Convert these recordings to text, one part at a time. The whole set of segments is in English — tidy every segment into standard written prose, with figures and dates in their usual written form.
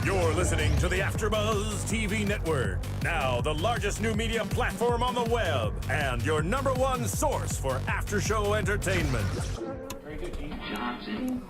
You're listening to the AFTERBUZZ TV network, now the largest new media platform on the web, and your #1 source for after-show entertainment. Very good, Dean Johnson.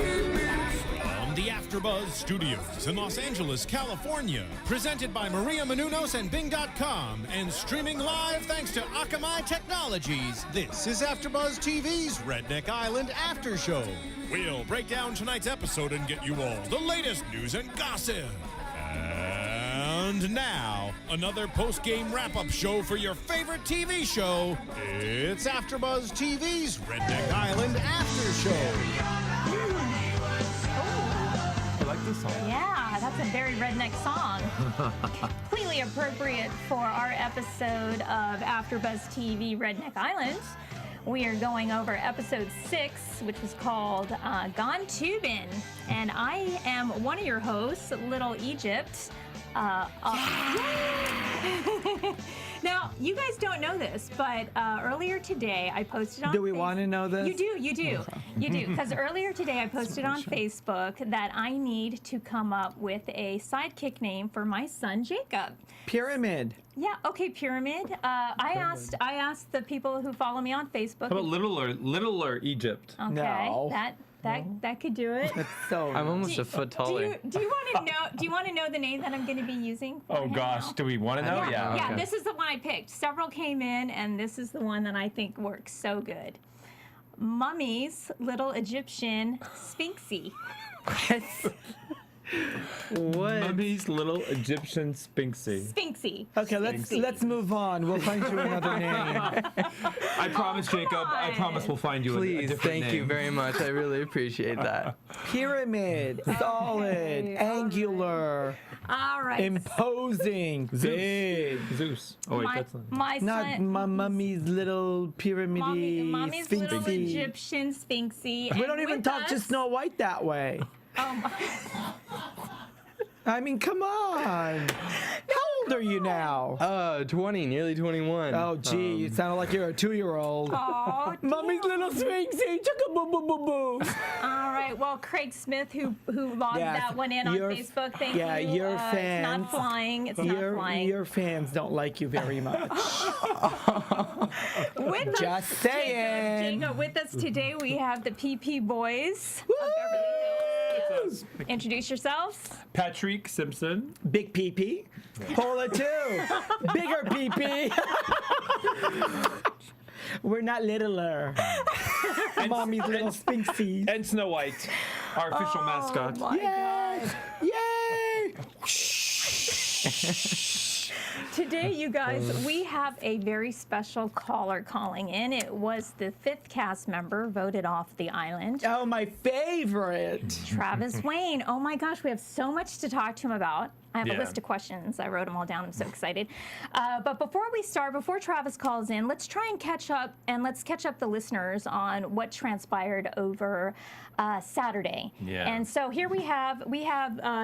From the AFTERBUZZ Studios in Los Angeles, California, presented by Maria Menounos and Bing.com, and streaming live thanks to Akamai Technologies. This is AFTERBUZZ TV's Redneck Island After Show. We'll break down tonight's episode and get you all the latest news and gossip. And now, another post-game wrap-up show for your favorite TV show. It's AFTERBUZZ TV's Redneck Island After Show. I like this song. Yeah, that's a very redneck song. Completely appropriate for our episode of AFTERBUZZ TV Redneck Island. We are going over episode 6, which is called Gone Tubin. And I am one of your hosts, Little Egypt. Now, you guys don't know this, but earlier today I posted on Do we want to know this? You do. You do. Because earlier today I posted on Facebook that I need to come up with a sidekick name for my son, Jacob. Pyramid. Yeah, okay, Pyramid. I asked the people who follow me on Facebook. How about littler Egypt? Okay, No. that could do it. That's so. I'm almost a foot taller. Do you want to know the name that I'm going to be using? for Oh him gosh, now? do we want to know? Yeah, okay. this is the one I picked. Several came in, and this is the one that I think works so good. Mummy's Little Egyptian Sphinxy. What? Mummy's Little Egyptian Sphinxy. Sphinxy. Okay, let's move on. We'll find you another name. I promise, Jacob. I on. promise we'll find you a Please, different thank name. you very much. I really appreciate that. Pyramid. Solid. Angular. All right. Imposing. Big. Zeus. Oh wait, my, that's not. my Not son. my mummy's little pyramid. Mommy's Little Sphinxy. Egyptian Sphinxy. We and don't even with talk to us- Snow White that way. I mean, come on. How old are you now? 20, nearly 21. Oh, gee, you sounded like you're a 2-year-old. Oh, Mummy's little Sphinxy. Chugga-boo-boo-boo-boo. all right. Well, Craig Smith, who logged Yes, that one in on your- Facebook, thank yeah, you. your It's fans- not flying. It's not flying. Your fans don't like you very much. With us, Just saying. Jacob, with us today, we have the PPBoyz of Beverly Hills. Introduce yourselves. Patrik, Simpson. Big pee-pee. Pola too. Bigger pee-pee. We're not littler. Mommy's little Sphinxies. And Snow White, our official mascot. My Yes. Yay. Today, you guys, we have a very special caller calling in. It was the 5th cast member voted off the island, Oh, my favorite. Travis Wayne. Oh my gosh, we have so much to talk to him about. I have a Yeah. list of questions. I wrote them all down. I'm so excited. But before we start, before Travis calls in, let's try and catch up, and let's catch up the listeners on what transpired over Saturday. Yeah. And so here we have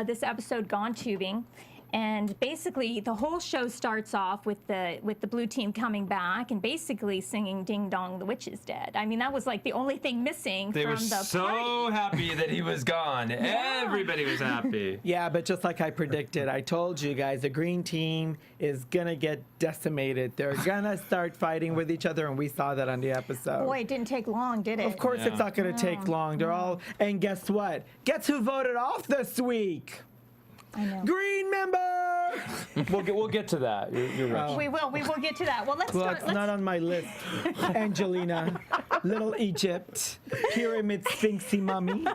this episode, Gone Tubing. And basically, the whole show starts off with the blue team coming back and basically singing "Ding Dong, the Witch is Dead." I mean, that was like the only thing missing They from were the so party. happy that he was gone. Everybody was happy. Yeah, but just like I predicted, I told you guys, the green team is gonna get decimated. They're gonna start fighting with each other, and we saw that on the episode. Boy, it didn't take long, did it? Of course, Yeah. it's not gonna take long. They're all, and guess what? Guess who voted off this week? I know. Green member. We'll get to that. You're right. We will get to that. Well, let's Well, start. it's not on my list. Angelina, Little Egypt, Pyramid Sphinxy Mummy.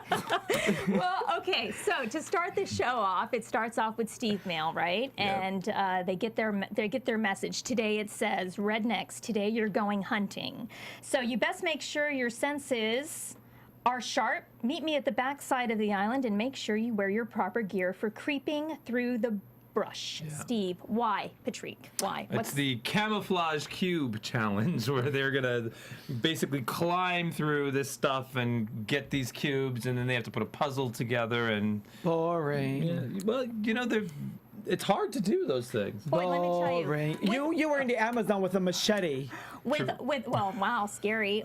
Well, okay. So to start the show off, it starts off with Steve Mail, right? And they get their message. Today it says, "Rednecks, today you're going hunting. So you best make sure your senses are sharp. Meet me at the back side of the island and make sure you wear your proper gear for creeping through the brush." Steve, why? Patrik, why? It's the camouflage cube challenge where they're gonna basically climb through this stuff and get these cubes, and then they have to put a puzzle together. And Boring. well, you know, they're it's hard to do those things. Boy, let me tell you. Boring. You were in the Amazon with a machete. With well, wow, scary.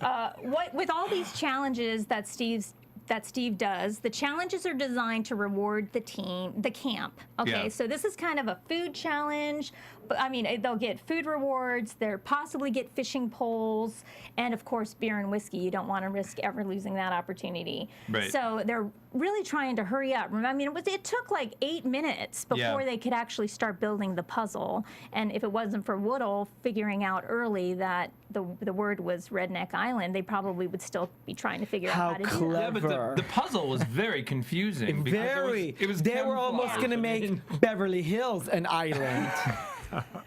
With all these challenges that Steve does, the challenges are designed to reward the camp. Okay, Yeah. so this is kind of a food challenge. But I mean, they'll get food rewards. They'll possibly get fishing poles, and of course, beer and whiskey. You don't want to risk ever losing that opportunity. Right. So they're really trying to hurry up. I mean, it took like 8 minutes before they could actually start building the puzzle. And if it wasn't for Woodle figuring out early that the word was Redneck Island, they probably would still be trying to figure out how to do that. Yeah, but the puzzle was very confusing. because Very. It was They were almost camouflage. going to I mean, make Beverly Hills an island.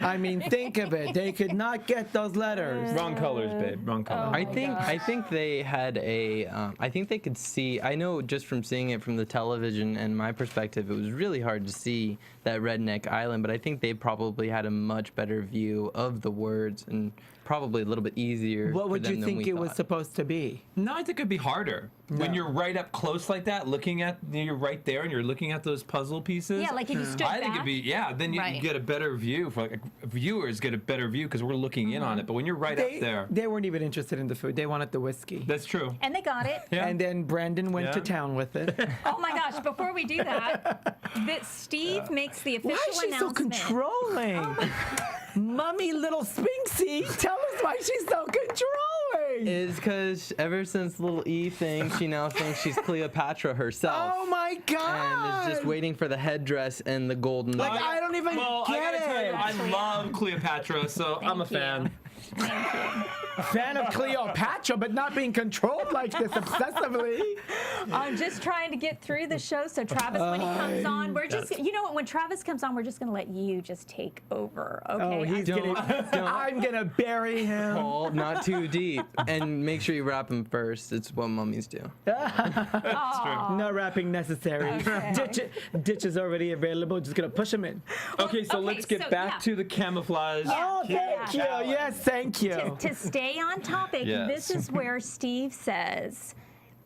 I mean, think of it. They could not get those letters. Wrong colors, babe. Wrong colors. I think they had a. I think they could see. I know just from seeing it from the television and my perspective, it was really hard to see that Redneck Island. But I think they probably had a much better view of the words and probably a little bit easier. What for would them you than think we it was thought. supposed to be? No, I think it'd be harder when you're right up close like that, looking at you're right there and you're looking at those puzzle pieces. Yeah, like if you stood I think back. it'd be then you Right. get a better view for like viewers get a better view because we're looking in on it. But when you're right up there, They weren't even interested in the food. They wanted the whiskey. that's true. And they got it. Yeah. And then Brandon went to Yeah. town with it. Oh my gosh! Before we do that, Steve makes the official Why is she so announcement. controlling? Mummy little Spinksy, tell us why she's so controlling. Is because ever since little E thing, she now thinks she's Cleopatra herself. Oh my And God. is just waiting for the headdress and the golden. Like, I don't even Well, I get gotta tell you, it. I love Cleopatra, so I'm a Thank you. fan. Thank you. Fan of Cleopatra, but not being controlled like this obsessively. I'm just trying to get through the show. So Travis, when he comes on, we're just, you know what? When Travis comes on, we're just gonna let you just take over. Okay. Oh, he's Don't- gonna. I'm gonna bury him. Paul, not too deep, and make sure you wrap him first. It's what mummies do. No wrapping necessary. Okay. Ditch is already available. Just gonna push him in. Okay, so okay, let's get so, back yeah. to the camouflage. Oh, thank you. Yes, thank you. To stay on topic, Yes. this is where Steve says,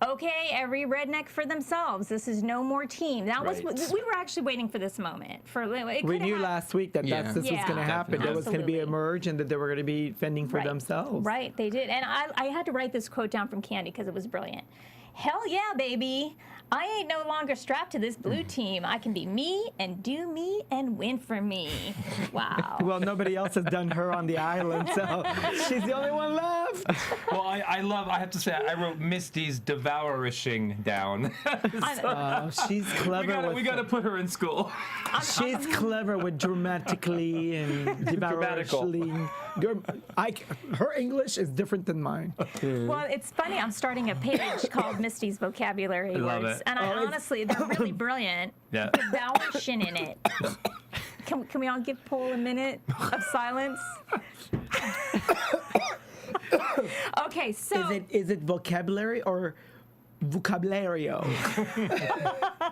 okay, every redneck for themselves. This is no more team. That was Right. we were actually waiting for this moment. It We coulda knew happened. last week that Yeah. this was Yeah, going to happen. definitely. There was going to be a Absolutely. merge and that they were going to be fending for Right. themselves. Right, they did. And I had to write this quote down from Candy because it was brilliant. Hell yeah, baby. I ain't no longer strapped to this blue team. I can be me and do me and win for me. Wow. Well, nobody else has done her on the island, so she's the only one left. Well, I have to say, I wrote Misty's devourishing down. Oh, she's clever. we gotta put her in school. She's clever with dramatically and devourishly. Her English is different than mine. Well, it's funny. I'm starting a page called Misty's Vocabulary love Words. it. And I Oh, it's- honestly, they're really brilliant. Yeah. Devourishing in it. Can we all give Paul a minute of silence? Okay, so Is it vocabulary or vocabulario?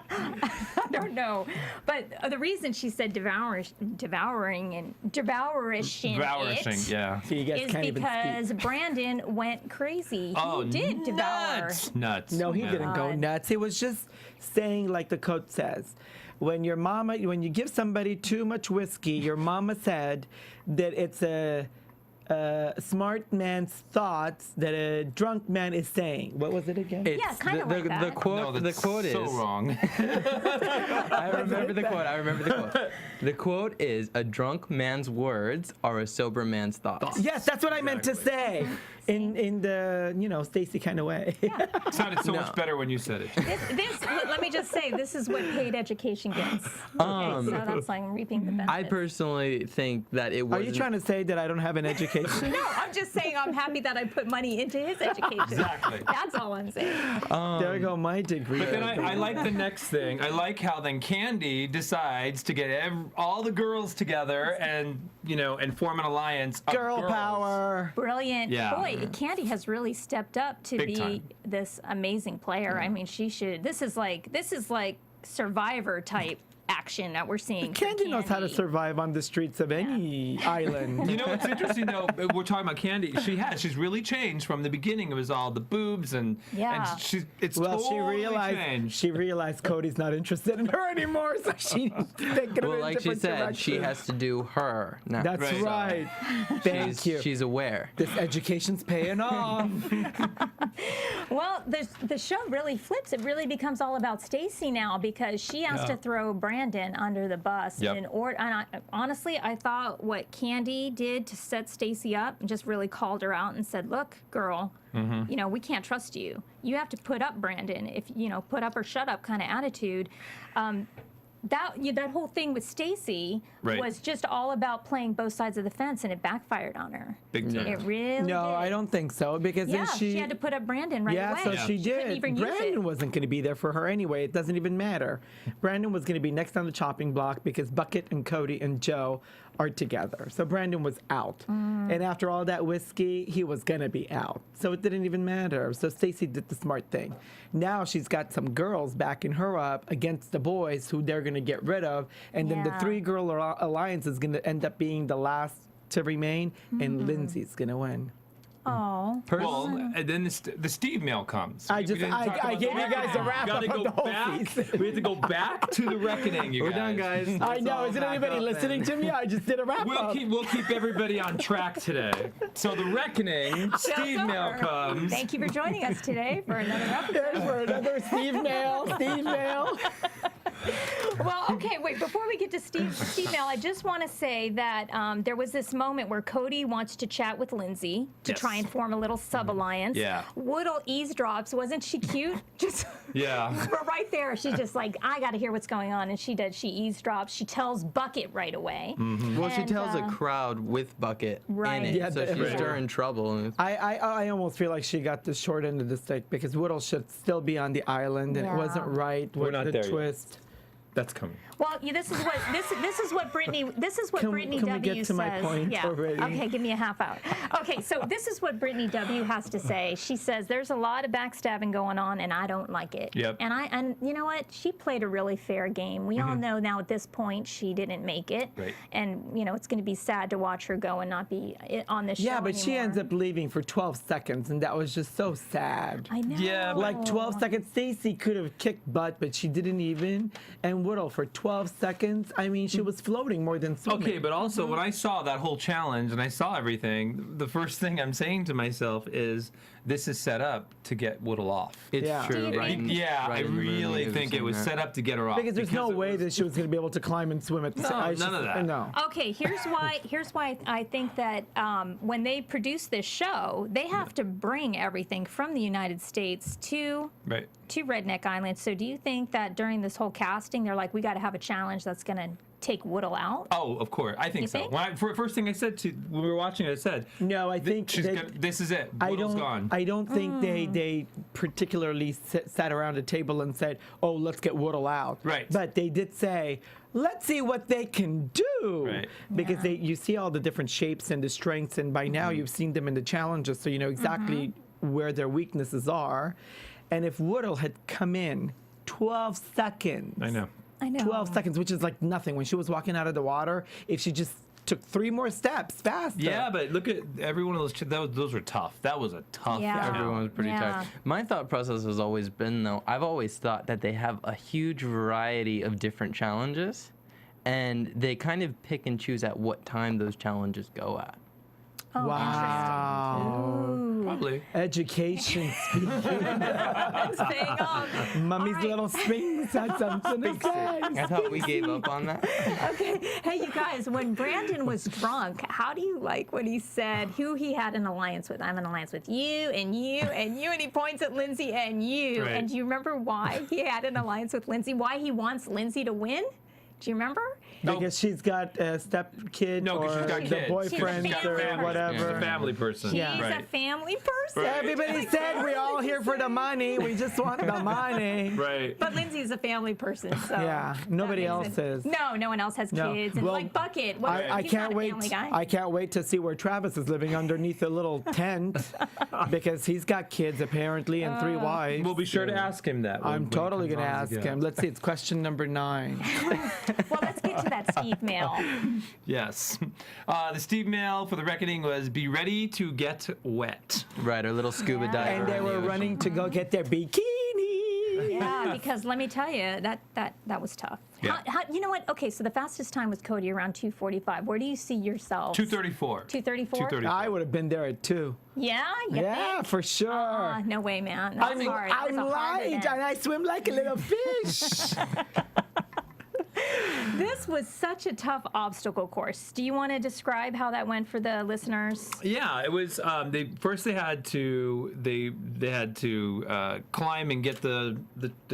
I don't know, but the reason she said devourishing it yeah. So you guys is can't even because speak. Brandon went crazy. He did devour. Nuts. No, he Yeah. didn't go God. nuts. He was just saying, like the quote says, when you give somebody too much whiskey, your mama said that it's a smart man's thoughts that a drunk man is saying. What was it again? It's kinda like the that. quote. No, the that's quote so is. wrong. I remember the quote. I remember the quote. The quote is: "A drunk man's words are a sober man's thoughts." Yes, that's what I meant to say. In the Stacy kind of way. It sounded so much better when you said it. Let me just say, this is what paid education gets. Okay, so that's like reaping the benefits. I personally think that it was. Are you trying to say that I don't have an education? No, I'm just saying I'm happy that I put money into his education. Exactly. That's all I'm saying. There you go, my degree. But then I like the next thing. I like how then Candy decides to get all the girls together and form an alliance. Of Girl girls. power. Brilliant. Yeah. Boy, Candy has really stepped up to Big be time. this amazing player. I mean, she should. This is like Survivor type action that we're seeing. from Candy knows how to Candy. survive on the streets of any island. You know what's interesting though? We're talking about Candy. She's really changed from the beginning. It was all the boobs and it's Well, totally changed. she realized Cody's not interested in her anymore, so she's taking it Well, in like a she different said, direction. she has to do her now. That's Right. right. Thank you. She's aware. This education's paying off. Well, the show really flips. It really becomes all about Stacy now because she has to throw Brandon under the bus. Yep. Honestly, I thought what Candy did to set Stacy up and just really called her out and said, "Look, girl, you know, we can't trust you. You have to put up Brandon. If you know, put up or shut up kind of attitude." That whole thing with Stacy Right. was just all about playing both sides of the fence, and it backfired on her. Big time. It really No, did. I don't think so because Yeah, then she had to put up Brandon right away. so she couldn't did. even use Brandon it. wasn't going to be there for her anyway. It doesn't even matter. Brandon was going to be next on the chopping block because Bucket and Cody and Joe are together. So Brandon was out. And after all that whiskey, he was going to be out. So it didn't even matter. So Stacy did the smart thing. Now she's got some girls backing her up against the boys who they're going to get rid of. And then the Yeah. three-girl alliance is going to end up being the last to remain. And Lindsay's going to win. Oh. Well, and then the Steve mail comes. I We just- didn't I- talk I about gave the you guys a reckoning. wrap Gotta up of go the whole back. season. We have to go back to the reckoning, you We're guys. done, guys. I Let's know. all Isn't back anybody up listening and- to me? I just did a wrap up. We'll keep everybody on track today. So the reckoning, Steve Show's mail over. comes. Thank you for joining us today for another episode. There's for another Steve Mail. Steve Mail. Well, okay, wait. Before we get to Steve Mail, I just want to say that there was this moment where Cody wants to chat with Lindsay to Yes. try and form a little sub-alliance. Yeah. Woodle eavesdrops. Wasn't she cute? Just Yeah. but right there, she's just like, I got to hear what's going on, and she does. She eavesdrops. She tells Bucket right away. Well, she And, tells a crowd with Bucket Right. in it, Yeah, so but- she's Right. stirring trouble. And I almost feel like she got the short end of the stick because Woodle should still be on the island and Yeah. it wasn't right with not the there yet. twist. That's coming. Well, this is what Brittany Can W we get to says. my point yeah. already? Okay, give me a half hour. Okay, so this is what Brittany W has to say. She says there's a lot of backstabbing going on, and I don't like it. Yep. And you know what? She played a really fair game. We all know now at this point she didn't make it. Right. And you know it's going to be sad to watch her go and not be on the show. Yeah, but she anymore. ends up leaving for 12 seconds and that was just so sad. I know. Yeah, but- Like 12 seconds, Stacy could have kicked butt, but she didn't even. And Woodle for 12 seconds, I mean, she was floating more than swimming. Okay, but also when I saw that whole challenge and I saw everything, the first thing I'm saying to myself is this is set up to get Woodle off. it's Yeah. true. Do you right think- in- Yeah, right I in the movie, really it think it in was there. set up to get her off. Because there's no it way was- that she was going to be able to climb and swim at the same none of that. No. Okay, here's why I think that when they produce this show, they have to bring everything from the United States to Right. Redneck Island. So do you think that during this whole casting, they're like, we got to have a challenge that's going to take Woodle out? Oh, of course. I think You so. think? First thing I said when we were watching it, I said, No, I think this is it. I Woodle's don't. gone. I don't think they particularly sat around a table and said, "Oh, let's get Woodle out." Right. But they did say, "Let's see what they can do." Right. Because you see all the different shapes and the strengths, and by now you've seen them in the challenges, so you know exactly where their weaknesses are. And if Woodle had come in 12 seconds, I know. 12 seconds, which is like nothing. When she was walking out of the water, if she just took 3 more steps faster. Yeah, but look at every one of those were tough. That was a tough Yeah. challenge. Everyone was pretty Yeah. tired. My thought process has always been, though, I've always thought that they have a huge variety of different challenges, and they kind of pick and choose at what time those challenges go at. Oh, Wow. Probably. Education speaking. It's paying off. Mummy's All right. little Sphinx had something to say. I thought we gave up on that. Okay. Hey, you guys, when Brandon was drunk, how do you like when he said who he had an alliance with? I'm an alliance with you and you and you, and he points at Lindsay and you. Right. And do you remember why he had an alliance with Lindsay? Why he wants Lindsay to win? Do you remember? Because she's got a step kid No, or 'cause she's got the kids. boyfriend She's a or family whatever. She's a family person. She's Yeah. a family person. person. Everybody said we're all here for the money. We just want the money. Right. But Lindsay's a family person, so Yeah, nobody that else makes it- is. No one else has No. kids. And Well, like Bucket, what, I he's can't not a wait. family guy. I can't wait to see where Travis is living underneath a little tent because he's got kids apparently and 3 wives. We'll be sure to ask him that. I'm when he totally comes going to on ask again. him. Let's see. It's question number 9. Well, let's get to that Steve mail. Yes. The Steve mail for the reckoning was be ready to get wet. Right, our little scuba Yeah. diver. And they in the were ocean. running to go get their bikini. Yeah, because let me tell you, that was tough. Yeah. You know what? Okay, so the fastest time was Cody around 2:45. Where do you see yourself? 234. 2:34? 234. I would have been there at 2. Yeah, you Yeah, think? for sure. No way, man. That's hard. That I'm was a hard light event. and I swim like a little fish. This was such a tough obstacle course. Do you want to describe how that went for the listeners? Yeah, it was. They had to climb and get the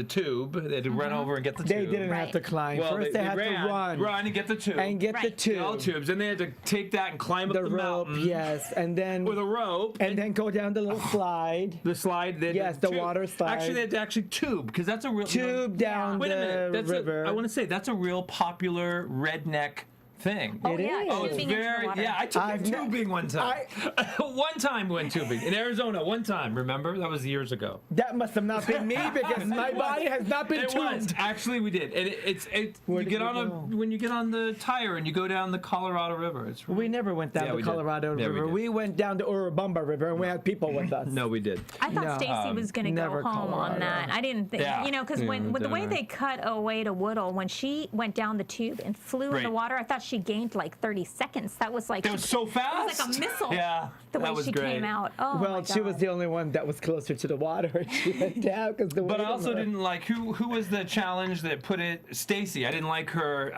tube. They had to run over and get the They tube. didn't have Right. to climb. Well, First, they had ran, to run and get the tube. and get the Right. tube. all tubes. Then they had to take that and climb up The the rope, mountain. yes, and then With a rope. and then go down the little slide. the slide. They had Yes, to the tube. water slide. Actually, they had to actually tube because that's a real Tube down Wait a minute. the That's river. I want to say that's a real popular redneck thing. Oh, It yeah, is. Oh, it's tubing into the very. water. Yeah, I took I've ne- tubing one time. One time we went tubing in Arizona. One time, remember? That was years ago. That must have not been me because my body has not been It was tubed. actually we did, and Where you did get we on go? when you get on the tire and you go down the Colorado River. It's really, We never went down Yeah, the we did. Colorado Yeah, we River. did. We went down the Urubamba River and we had people with us. no, we did. I thought No. Stacy was going to go never home on Colorado. that. I didn't think, Yeah. because when with the way don't know. they cut away to Woodle, when she went down the tube and flew in the Right. water, I thought she gained like 30 seconds. That was like That was so fast. It was like a missile. Yeah, the way that was she great. came out. Oh Well, my she was God. the only one that was closer to the water. She went down because the But weight I on also her. didn't like who was the challenge that put it. Stacy. I didn't like her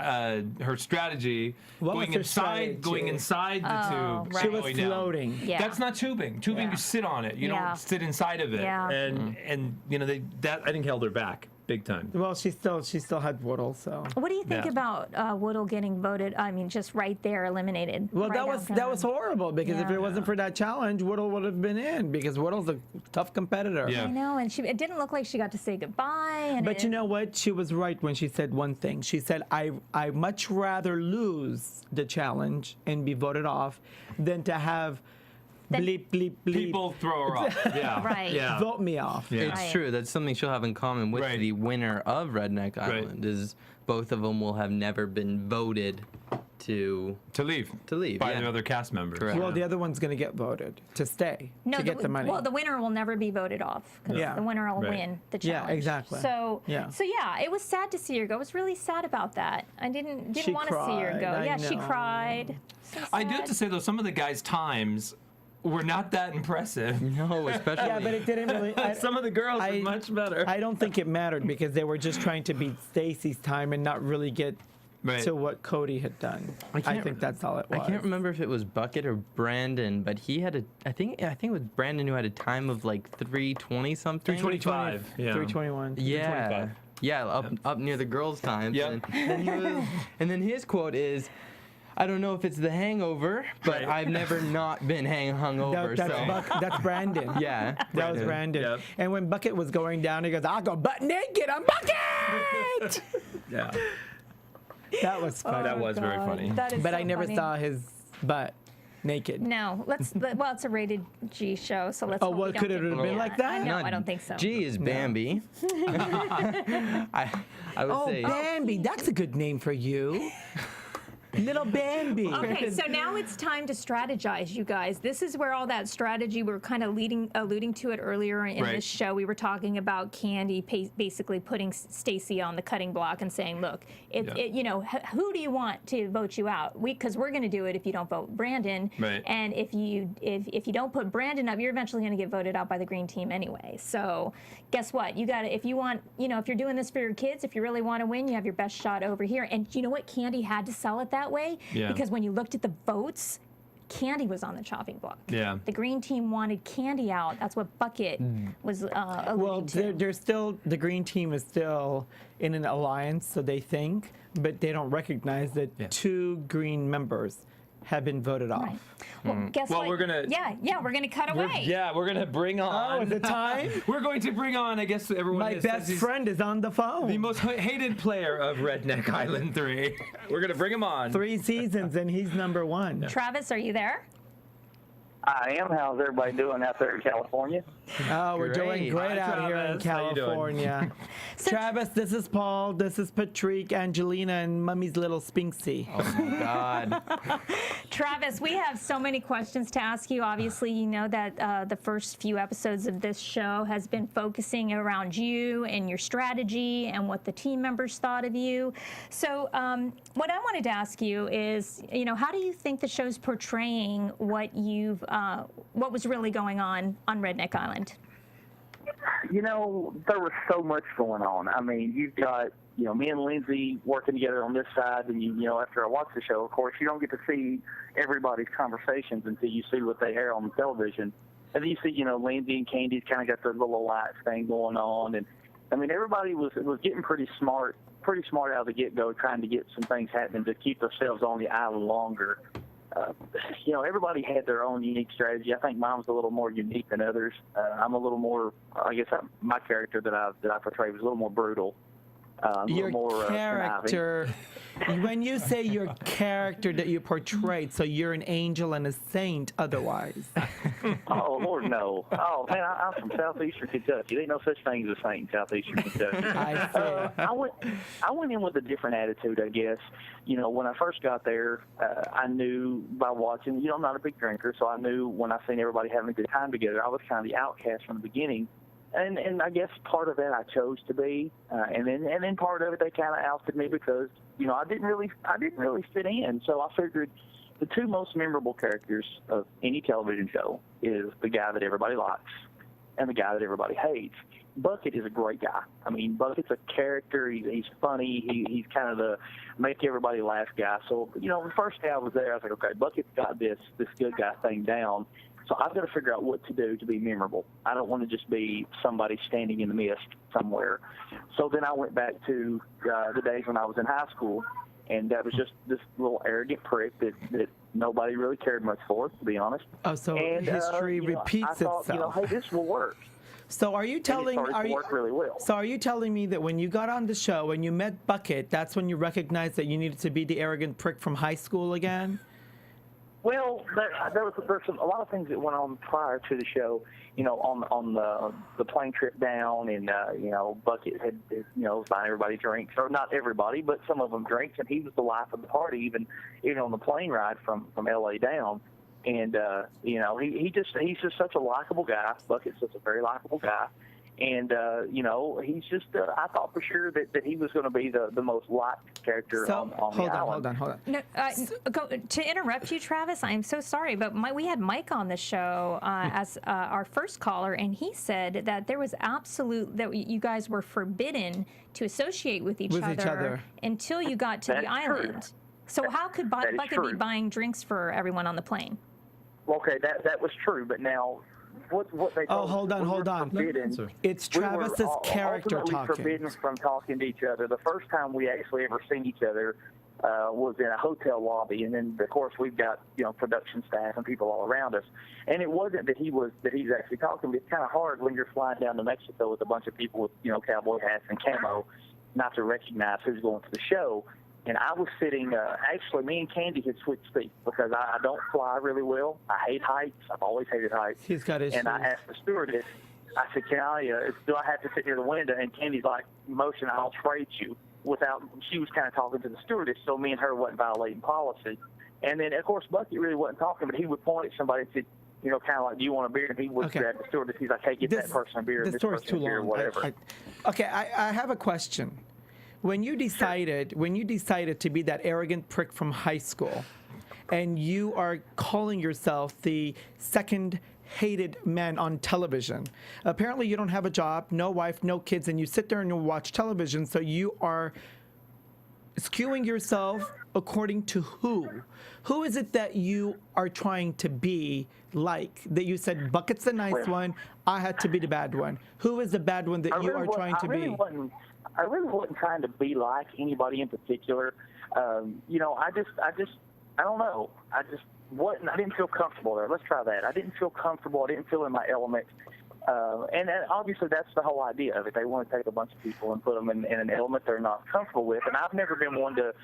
her strategy What was going her strategy? Going inside the Oh, tube. right. She was going down. floating. Yeah. That's not tubing. Tubing, Yeah. you sit on it. You Yeah. don't sit inside of it. Yeah. And you know that I think held her back big time. Well, she still had Woodle, so. What do you think Yeah. about Woodle getting voted? I mean, just right there, eliminated. Well, right that out was gun. horrible because if Yeah. it wasn't for that challenge, Woodle would have been in because Woodle's a tough competitor. Yeah. I know, and it didn't look like she got to say goodbye. And But you know what? She was right when she said one thing. She said, I much rather lose the challenge and be voted off than to have Then- bleep, bleep, bleep. People throw her off. Yeah. Right. Yeah. Vote me off. Yeah. It's Right. true. That's something she'll have in common with Right. the winner of Redneck Island. Is both of them will have never been voted to To leave. By yeah. the other cast members. Correct. Well, the other one's going to get voted to stay, to get the money. Well, the winner will never be voted off because Yeah. the winner will Right. win the Yeah, challenge. exactly. So Yeah. it was sad to see her go. I was really sad about that. I didn't She want to see her cried, go. I Yeah, she know. cried. So I do have sad. to say though, some of the guys' times were not that impressive. No, especially. yeah, but it didn't really. Some of the girls I- were much better. I don't think it mattered because they were just trying to beat Stacy's time and not really get Right. to what Cody had done. I can't- think that's all it was. I can't remember if it was Bucket or Brandon, but he had a. I think it was Brandon who had a time of like 3:20 something. 3:25. Yeah. 321. Yeah. 3:25. Yeah, up near the girls' times. Yep. And then his quote is, "I don't know if it's the hangover, but Right. I've never not been hungover." That's Brandon. Yeah. That was Brandon. Yep. And when Bucket was going down, he goes, I'll go butt naked. I'm Bucket! Yeah. That was funny. That was very God, funny. that is But so I never funny. saw his butt naked. No, well, it's a rated G show, so let's. Oh, hope we well, don't could it get have been voted. like that? No, I don't think so. G is Bambi. I would Oh, say. Bambi. That's a good name for you. Little Bambi. Okay, so now it's time to strategize, you guys. This is where all that strategy, we were kind of alluding to it earlier in Right. this show. We were talking about Candy basically putting Stacy on the cutting block and saying, look, who do you want to vote you out? Because we're going to do it if you don't vote Brandon. Right. And if you don't put Brandon up, you're eventually going to get voted out by the green team anyway. So guess what? You got to, if you want, if you're doing this for your kids, if you really want to win, you have your best shot over here. And you know what? Candy had to sell it that way Yeah. because when you looked at the votes, Candy was on the chopping block. Yeah. The green team wanted Candy out. That's what Bucket was alluding Well, to. they're still, the green team is still in an alliance, so they think, but they don't recognize that Yeah. 2 green members have been voted off. Right. Well, guess Well, what? we're gonna- we're gonna cut away. We're gonna bring on. Oh, is it time? We're going to bring on. I guess everyone. My says best he's friend is on the phone. the most hated player of Redneck Island 3. We're gonna bring him on. 3 seasons and he's number 1. Travis, are you there? I am. How's everybody doing out there in California? Oh, we're doing Great. great Hi, out here in Travis. How you doing? California. Travis, this is Paul, this is Patrik, Angelina, and Mummy's little Spinksy. Oh my God. Travis, we have so many questions to ask you. Obviously, you know that the first few episodes of this show has been focusing around you and your strategy and what the team members thought of you. So what I wanted to ask you is, you know, how do you think the show's portraying what was really going on Redneck Island? You know, there was so much going on. I mean, you've got, you know, me and Lindsay working together on this side, and you know, after I watch the show, of course, you don't get to see everybody's conversations until you see what they air on the television. And then you see, you know, Lindsay and Candy's kind of got their little alliance thing going on, and I mean, everybody was getting pretty smart out of the get-go, trying to get some things happening to keep themselves on the island longer. You know, everybody had their own unique strategy. I think mine was a little more unique than others. I'm a little more, I guess my character that I portray was a little more brutal. Your more, character, when you say your character that you portrayed, so you're an angel and a saint otherwise. Oh, Lord, no. Oh, man, I'm from southeastern Kentucky. There ain't no such thing as a saint in southeastern Kentucky. I see. I went in with a different attitude, I guess. You know, when I first got there, I knew by watching, you know, I'm not a big drinker, so I knew when I seen everybody having a good time together, I was kind of the outcast from the beginning. And I guess part of that I chose to be, and then part of it they kind of ousted me because, you know, I didn't really fit in. So I figured the 2 most memorable characters of any television show is the guy that everybody likes and the guy that everybody hates. Bucket is a great guy. I mean, Bucket's a character. He's funny. He's kind of the make everybody laugh guy. So, you know, the first day I was there, I was like, okay, Bucket's got this good guy thing down. So I've got to figure out what to do to be memorable. I don't want to just be somebody standing in the mist somewhere. So then I went back to the days when I was in high school, and that was just this little arrogant prick that nobody really cared much for, to be honest. Oh, so And, history you know, repeats I thought, itself. you know, hey, this will work. So are you telling? And it started to work really well. So are you telling me that when you got on the show, when you met Bucket, that's when you recognized that you needed to be the arrogant prick from high school again? Well, there's a lot of things that went on prior to the show. You know, on the plane trip down, and you know, Bucket had you know, was buying everybody drinks, or not everybody, but some of them drinks, and he was the life of the party, even on the plane ride from LA down. And you know, he's just such a likable guy. Bucket's just a very likable guy. And, you know, he's just, I thought for sure that he was going to be the most liked character on the island. Hold on. No, to interrupt you, Travis, I'm so sorry, but we had Mike on the show as our first caller, and he said that there was that you guys were forbidden to associate with each other until you got to the island. True. So how could Bucket be true. buying drinks for everyone on the plane? Okay, that was true, but now what they told hold on. forbidden, It's Travis's we were character ultimately talking. forbidden from talking to each other. The first time we actually ever seen each other was in a hotel lobby, and then of course we've got, you know, production staff and people all around us. And it wasn't that he's actually talking, but it's kind of hard when you're flying down to Mexico with a bunch of people with, you know, cowboy hats and camo, not to recognize who's going to the show. And I was sitting, actually, me and Candy had switched seats because I don't fly really well. I hate heights. I've always hated heights. He's got issues. And I asked the stewardess, I said, do I have to sit near the window? And Candy's like, motion, I'll trade you. She was kind of talking to the stewardess, so me and her wasn't violating policy. And then, of course, Bucky really wasn't talking, but he would point at somebody and say, you know, kind of like, do you want a beer? And he would grab the stewardess. He's like, hey, get that person a beer, and this person a beer, or whatever. I have a question. When you decided to be that arrogant prick from high school, and you are calling yourself the second hated man on television, apparently you don't have a job, no wife, no kids, and you sit there and you watch television, so you are skewing yourself according to who? Who is it that you are trying to be like? That you said, Bucket's the nice one, I had to be the bad one. Who is the bad one that you are trying to be? I really wasn't trying to be like anybody in particular. You know, I just I don't know. I just wasn't. I didn't feel comfortable there. Let's try that. I didn't feel comfortable. I didn't feel in my element. And obviously that's the whole idea of it. They want to take a bunch of people and put them in an element they're not comfortable with. And I've never been one to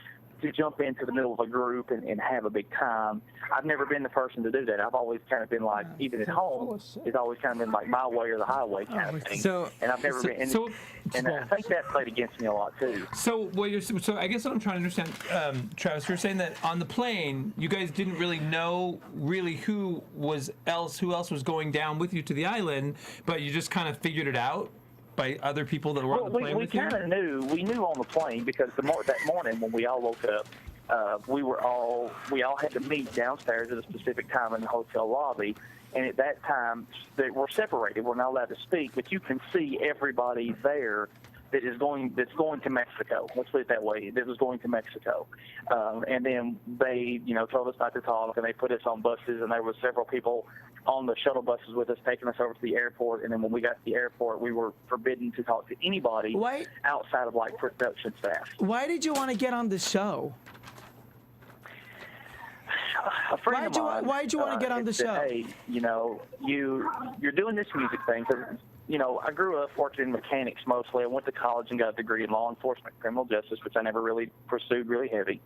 jump into the middle of a group and have a big time. I've never been the person to do that. I've always kind of been like, even at home, it's always kind of been like my way or the highway kind of thing. And I've never been. And I think that played against me a lot too. So I guess what I'm trying to understand, Travis, you're saying that on the plane, you guys didn't really know who else was going down with you to the island, but you just kind of figured it out by other people that were on the plane with you? We kind of knew. We knew on the plane because that morning when we all woke up, we all had to meet downstairs at a specific time in the hotel lobby. And at that time, we're separated. We're not allowed to speak, but you can see everybody there that's going to Mexico. Let's put it that way. That was going to Mexico. And then they, told us not to talk, and they put us on buses, and there were several people on the shuttle buses with us taking us over to the airport. And then when we got to the airport, we were forbidden to talk to anybody outside of production staff. Why did you want to get on the show? A friend of mine, why did you want to get on the show? Hey, you're doing this music thing. I grew up working in mechanics mostly. I went to college and got a degree in law enforcement, criminal justice, which I never really pursued really heavy.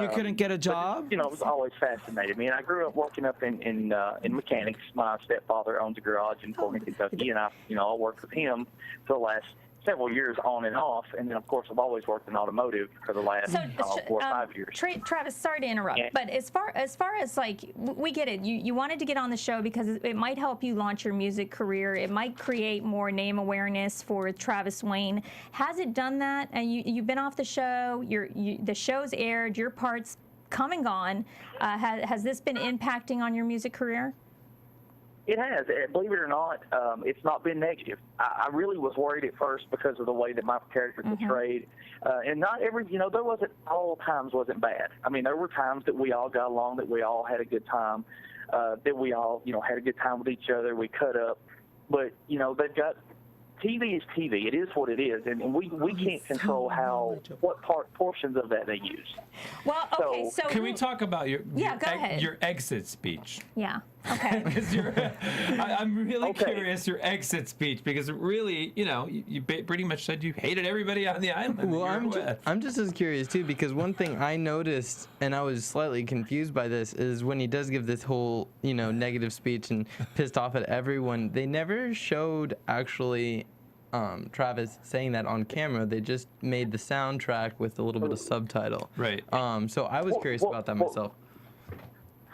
You couldn't get a job? But, it was always fascinated me. And I grew up working up in mechanics. My stepfather owns a garage in Corbin, Kentucky, and I worked with him for the last several years on and off, and then of course I've always worked in automotive for the last 4 or 5 years. Travis, sorry to interrupt, but as far as like, we get it. You wanted to get on the show because it might help you launch your music career. It might create more name awareness for Travis Wayne. Has it done that? And you've been off the show. The show's aired. Your part's come and gone. Has this been impacting on your music career? It has. Believe it or not, it's not been negative. I really was worried at first because of the way that my character portrayed. And not every, there wasn't, all times wasn't bad. I mean, there were times that we all got along, that we all had a good time, that we all, had a good time with each other. We cut up. But, they've got, TV is TV. It is what it is, and we can't control what portions of that they use. Well, okay, so can we talk about your exit speech? Yeah. Okay. I'm really curious your exit speech, because really, you pretty much said you hated everybody on the island. Well, I'm just as curious too, because one thing I noticed, and I was slightly confused by this, is when he does give this whole negative speech and pissed off at everyone, they never showed actually Travis saying that on camera. They just made the soundtrack with a little bit of subtitle. Right. So I was curious about that myself.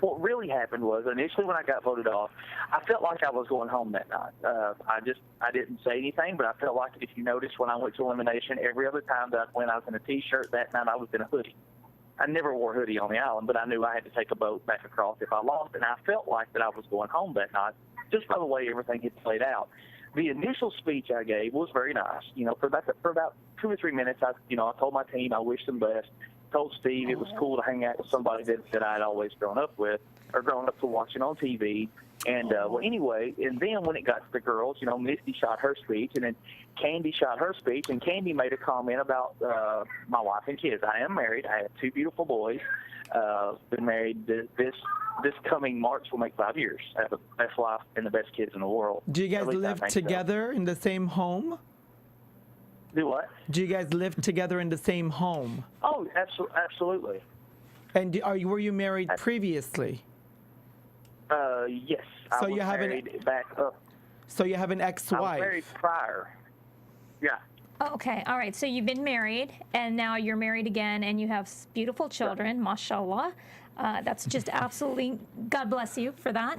What really happened was, initially when I got voted off, I felt like I was going home that night. I didn't say anything, but I felt like, if you noticed, when I went to Elimination, every other time that I went, I was in a T-shirt. That night I was in a hoodie. I never wore a hoodie on the island, but I knew I had to take a boat back across if I lost, and I felt like that I was going home that night, just by the way everything had played out. The initial speech I gave was very nice. For about 2 or 3 minutes, I told my team I wished them best. Told Steve it was cool to hang out with somebody that I'd always grown up with, or grown up to watching on TV. And anyway, and then when it got to the girls, Misty shot her speech, and then Candy shot her speech, and Candy made a comment about my wife and kids. I am married. I have 2 beautiful boys. Been married this coming March will make 5 years. I have the best wife and the best kids in the world. Do you guys live together in the same home? Do what? Do you guys live together in the same home? Oh, absolutely. And were you married previously? Yes. So I was married back up. So you have an ex-wife? I was married prior. Yeah. Okay, all right. So you've been married, and now you're married again, and you have beautiful children, mashallah. That's just absolutely, God bless you for that.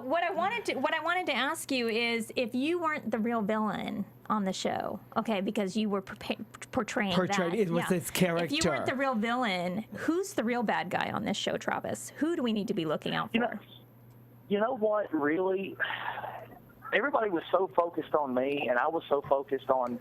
What I wanted to ask you is, if you weren't the real villain on the show, okay, because you were portraying that. It was his character. If you weren't the real villain, who's the real bad guy on this show, Travis? Who do we need to be looking out for? You know what, really? Everybody was so focused on me, and I was so focused on,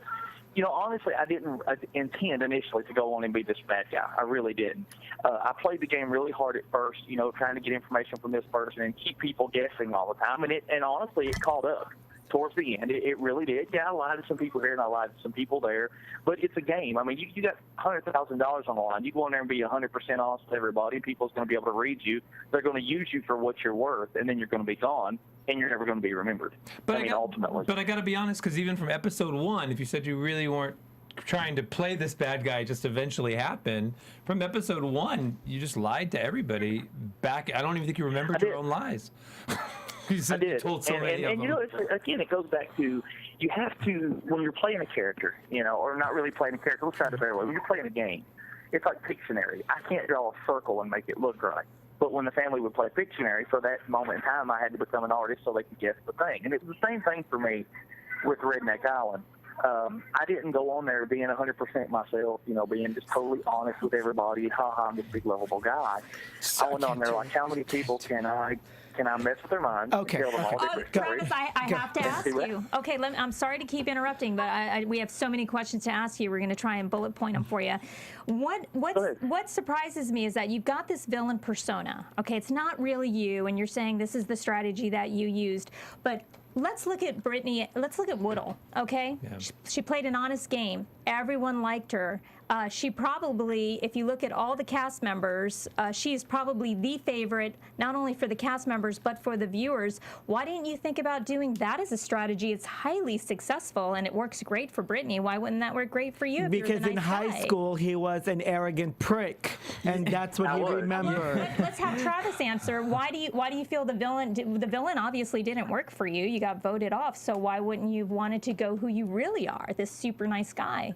honestly, I didn't intend initially to go on and be this bad guy. I really didn't. I played the game really hard at first, trying to get information from this person and keep people guessing all the time. And honestly, it caught up. towards the end. It really did. Yeah, I lied to some people here and I lied to some people there. But it's a game. I mean, you got $100,000 on the line. You go in there and be 100% honest with everybody. People's going to be able to read you. They're going to use you for what you're worth, and then you're going to be gone, and you're never going to be remembered. Ultimately. But I got to be honest, because even from episode 1, if you said you really weren't trying to play this bad guy, just eventually happened. From episode 1, you just lied to everybody. Back, I don't even think you remembered your own lies. I did. Told so many of and you them. know, again, it goes back to you have to, when you're playing a character, you know, or not really playing a character, let's try it a better way. When you're playing a game, it's like Pictionary. I can't draw a circle and make it look right. But when the family would play Pictionary, for that moment in time, I had to become an artist so they could guess the thing. And it was the same thing for me with Redneck Island. I didn't go on there being 100% myself, you know, being just totally honest with everybody. I'm this big lovable guy. I went on there like, how many people can I mess with their minds? Okay. And tell them all different Travis, stories? I have to ask you. Okay, I'm sorry to keep interrupting, but we have so many questions to ask you. We're going to try and bullet point them for you. What surprises me is that you've got this villain persona. Okay, it's not really you, and you're saying this is the strategy that you used, but let's look at Brittany. Let's look at Woodle. Okay, yeah. She played an honest game. Everyone liked her. She probably, if you look at all the cast members, she's probably the favorite, not only for the cast members, but for the viewers. Why didn't you think about doing that as a strategy? It's highly successful, and it works great for Brittany. Why wouldn't that work great for you? If because you're the in nice high guy? school, he was an arrogant prick, and that's what he remembered. Let's have Travis answer. Why do you feel the villain obviously didn't work for you? You got voted off, so why wouldn't you have wanted to go who you really are, this super nice guy?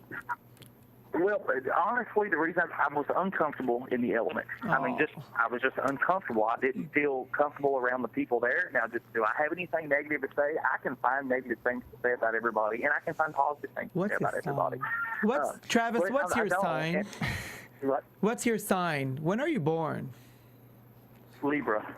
Well, honestly, the reason I was uncomfortable in the elements. I mean, I was just uncomfortable. I didn't feel comfortable around the people there. Now, do I have anything negative to say? I can find negative things to say about everybody, and I can find positive things to say about everybody. Travis, what's your sign? What? What's your sign? When are you born? Libra.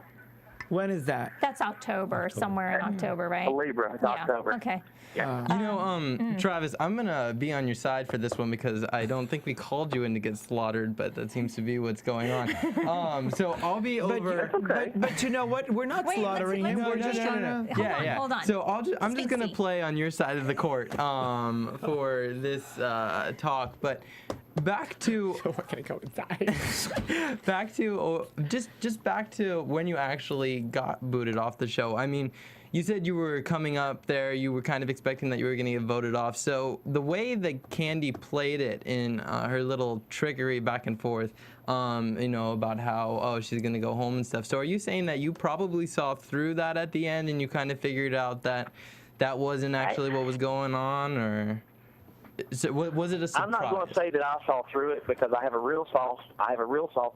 When is that? That's October, somewhere in October, right? Libra. It's October. Okay. Yeah. You know, Travis, I'm going to be on your side for this one because I don't think we called you in to get slaughtered, but that seems to be what's going on. So I'll be over. But you know what? We're not slaughtering you. We're just trying to. Hold on. So I'm just going to play on your side of the court for this talk. But back to. So we're going to go inside. Back to just back to when you actually got booted off the show. I mean, you said you were coming up there, you were kind of expecting that you were going to get voted off. So the way that Candy played it in her little trickery back and forth, you know, about how, she's going to go home and stuff. So are you saying that you probably saw through that at the end and you kind of figured out that that wasn't actually what was going on, or was it a surprise? I'm not going to say that I saw through it because I have a real soft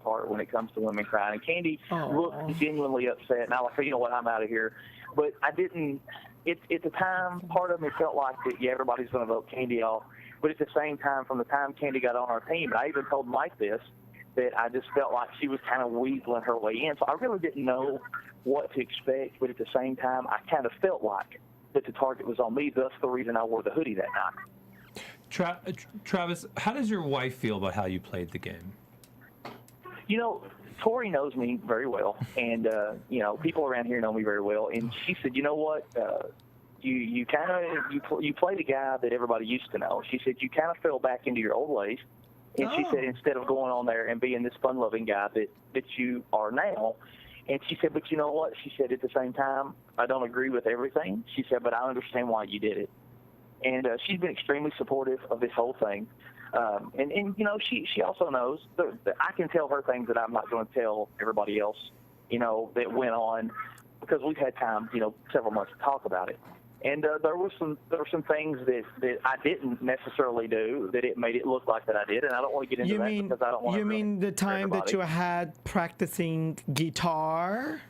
heart when it comes to women crying. And Candy looked genuinely upset, and I was like, you know what, I'm out of here. But I didn't. At the time, part of me felt like that. Yeah, everybody's going to vote Candy off. But at the same time, from the time Candy got on our team, I even told Mike this, that I just felt like she was kind of weaseling her way in. So I really didn't know what to expect. But at the same time, I kind of felt like that the target was on me. Thus, the reason I wore the hoodie that night. Travis, how does your wife feel about how you played the game? You know, Tori knows me very well, and you know, people around here know me very well. And she said, you know what, you played a guy that everybody used to know. She said you kind of fell back into your old ways, and she said instead of going on there and being this fun-loving guy that you are now. And she said, but you know what? She said at the same time, I don't agree with everything. She said, but I understand why you did it. And she's been extremely supportive of this whole thing. And you know, she also knows that I can tell her things that I'm not going to tell everybody else, you know, that went on, because we've had time, you know, several months to talk about it. And there were some things that I didn't necessarily do that it made it look like that I did, and I don't want to get into that because I don't want to. You mean the time that you had practicing guitar?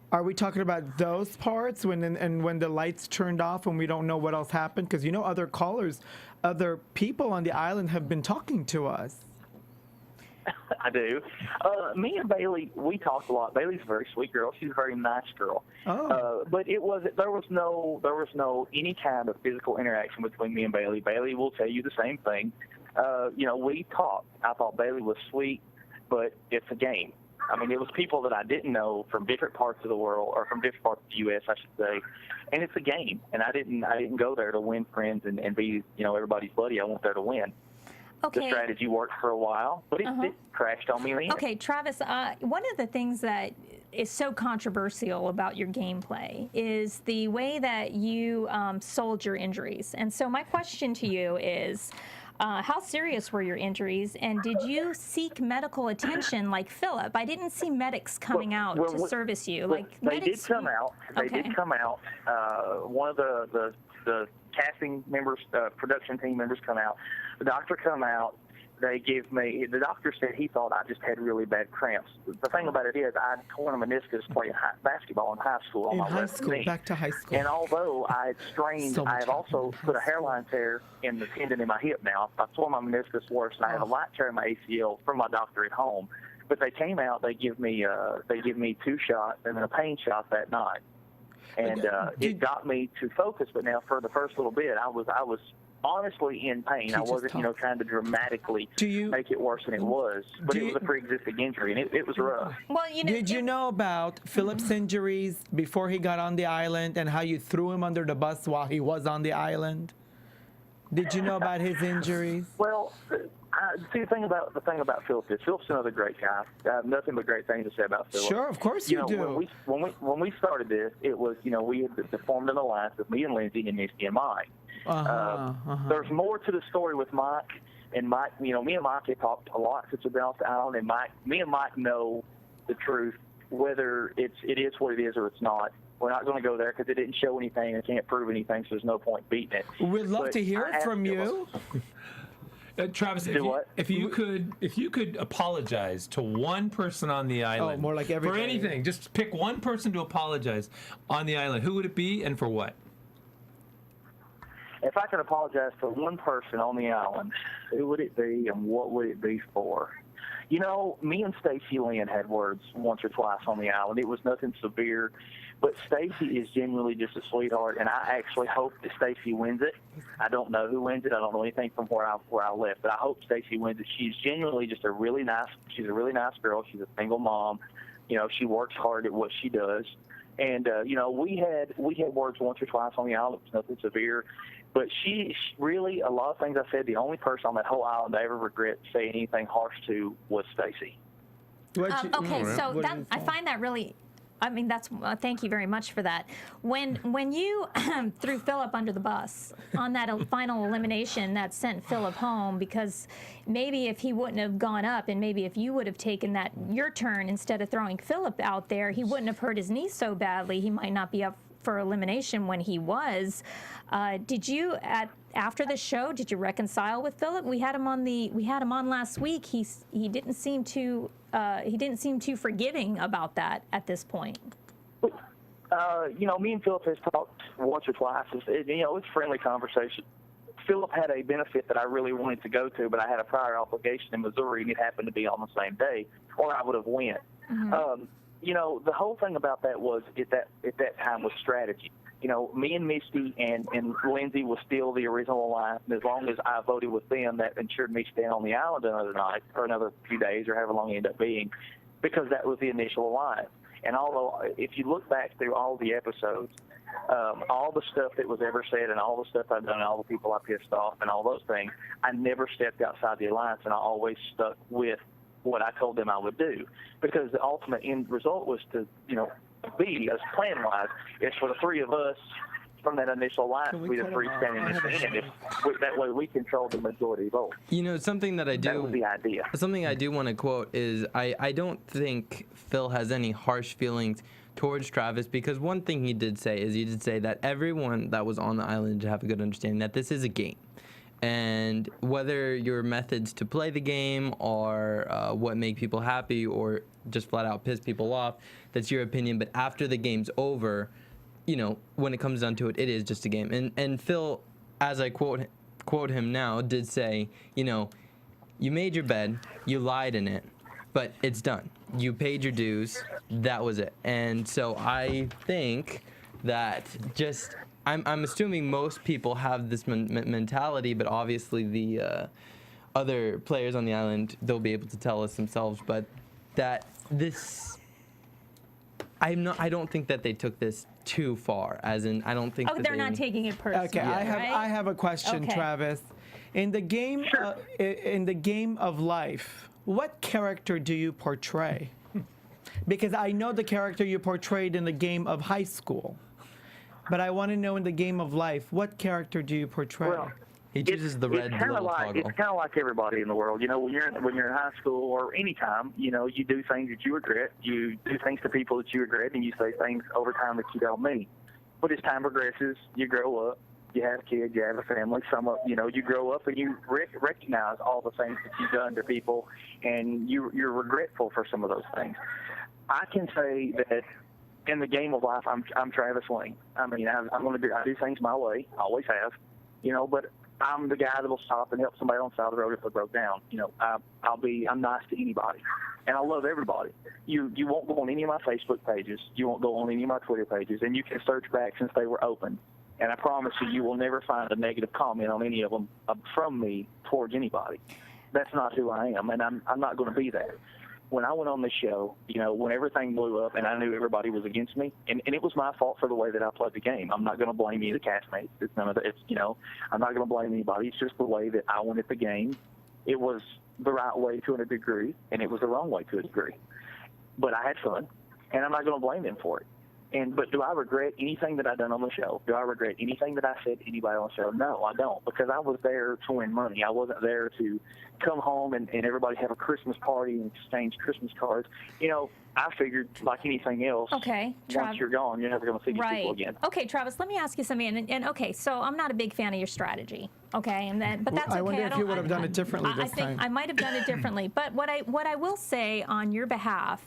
Are we talking about those parts when the lights turned off and we don't know what else happened? Because you know, other people on the island have been talking to us. I do. Me and Bailey, we talked a lot. Bailey's a very sweet girl. She's a very nice girl. But there was no any kind of physical interaction between me and Bailey. Bailey will tell you the same thing. You know, we talked. I thought Bailey was sweet, but it's a game. I mean, it was people that I didn't know from different parts of the world, or from different parts of the U.S., I should say. And it's a game, and I didn't go there to win friends and be, everybody's buddy. I went there to win. Okay. The strategy worked for a while, but it crashed on me in the end. Okay, Travis, one of the things that is so controversial about your gameplay is the way that you sold your injuries. And so my question to you is, how serious were your injuries, and did you seek medical attention like Philip? I didn't see medics coming out to service you. They did come out. They did come out. One of the casting members, production team members come out. The doctor come out. The doctor said he thought I just had really bad cramps. The thing about it is I torn a meniscus playing basketball in high school on my left knee. Back to high school. And although I had strained, I have also put a hairline tear in the tendon in my hip now. I tore my meniscus worse, and I have a light tear in my ACL from my doctor at home. But they came out, they give me 2 shots and then a pain shot that night. And it got me to focus, but now for the first little bit, I was honestly in pain. I wasn't, trying to dramatically make it worse than it was. But it was a pre-existing injury, and it was rough. Well, did you know about Philip's injuries before he got on the island, and how you threw him under the bus while he was on the island? Did you know about his injuries? Well, see, the thing about Philip is Philip's another great guy. I have nothing but great things to say about Philip. Sure, of course you do. When we started this, it was, we had formed an alliance with me and Lindsay and Misty and Mike. There's more to the story with Mike. And Mike, me and Mike have talked a lot since we've been off the island. And me and Mike know the truth, whether it is what it is or it's not. We're not going to go there because it didn't show anything and can't prove anything, so there's no point beating it. We'd love to hear it from you. Travis, if you could apologize to one person on the island, more like everybody. For anything, just pick one person to apologize on the island. Who would it be, and for what? If I could apologize to one person on the island, who would it be, and what would it be for? Me and Stacy Lynn had words once or twice on the island. It was nothing severe, but Stacy is genuinely just a sweetheart, and I actually hope that Stacy wins it. I don't know who wins it. I don't know anything from where I left, but I hope Stacy wins it. She's genuinely just a really nice girl. She's a single mom. She works hard at what she does. And, we had words once or twice on the island. It was nothing severe. But she really, a lot of things I said, the only person on that whole island I ever regret saying anything harsh to was Stacy. I find that really, thank you very much for that. When you threw Philip under the bus on that final elimination that sent Philip home, because maybe if he wouldn't have gone up, and maybe if you would have taken your turn instead of throwing Philip out there, he wouldn't have hurt his knee so badly. He might not be up for elimination when he was. Did you after the show? Did you reconcile with Philip? We had him on last week. He didn't seem too forgiving about that at this point. Me and Philip has talked once or twice. It's friendly conversation. Philip had a benefit that I really wanted to go to, but I had a prior obligation in Missouri, and it happened to be on the same day, or I would have went. Mm-hmm. The whole thing about that was at that time was strategy. Me and Misty and Lindsay was still the original alliance, and as long as I voted with them, that ensured me staying on the island another night or another few days or however long it ended up being, because that was the initial alliance. And although, if you look back through all the episodes, all the stuff that was ever said and all the stuff I've done and all the people I pissed off and all those things, I never stepped outside the alliance, and I always stuck with what I told them I would do, because the ultimate end result was to, be, as plan-wise, is for the three of us from that initial alliance to be the three standing at the end. That way we control the majority vote. Something that I do... That was the idea. Something I do want to quote is I don't think Phil has any harsh feelings towards Travis, because one thing he did say that everyone that was on the island should have a good understanding that this is a game. And whether your methods to play the game are what make people happy or just flat out piss people off, that's your opinion. But after the game's over, when it comes down to it, it is just a game. And Phil, as I quote him now, did say, you made your bed, you lied in it, but it's done. You paid your dues, that was it. And so I think that I'm assuming most people have this mentality, but obviously the other players on the island, they'll be able to tell us themselves, but that this. I don't think that they took this too far. As in, I don't think. Oh, that they're not taking it personally. Okay, I have a question, Okay. Travis. In the game, in the game of life, what character do you portray? Because I know the character you portrayed in the game of high school, but I want to know in the game of life, what character do you portray? Well, He chooses the red little toggle. It's kind of like everybody in the world. You know, when you're in high school or any time, you know, you do things that you regret. You do things to people that you regret, and you say things over time that you don't mean. But as time progresses, you grow up, you have kids, you have a family. You grow up and you recognize all the things that you've done to people, and you're regretful for some of those things. I can say that in the game of life, I'm Travis Lane. I mean, I do things my way, I always have, you know, but I'm the guy that'll stop and help somebody on the side of the road if they broke down. You know, I'm nice to anybody, and I love everybody. You won't go on any of my Facebook pages. You won't go on any of my Twitter pages, and you can search back since they were open. And I promise you will never find a negative comment on any of them from me towards anybody. That's not who I am, and I'm not going to be that. When I went on this show, you know, when everything blew up and I knew everybody was against me, and it was my fault for the way that I played the game. I'm not going to blame any of the castmates. It's none of that. It's, you know, I'm not going to blame anybody. It's just the way that I went at the game. It was the right way to a degree, and it was the wrong way to a degree. But I had fun, and I'm not going to blame them for it. But do I regret anything that I've done on the show? Do I regret anything that I said to anybody on the show? No, I don't, because I was there to win money. I wasn't there to come home and everybody have a Christmas party and exchange Christmas cards. You know, I figured like anything else, Okay, once you're gone, you're never going to see these people again. Okay, Travis, let me ask you something. And okay, so I'm not a big fan of your strategy. Okay, but that's okay. I wonder if you would have done it differently this time. I think I might have done it differently. But what I will say on your behalf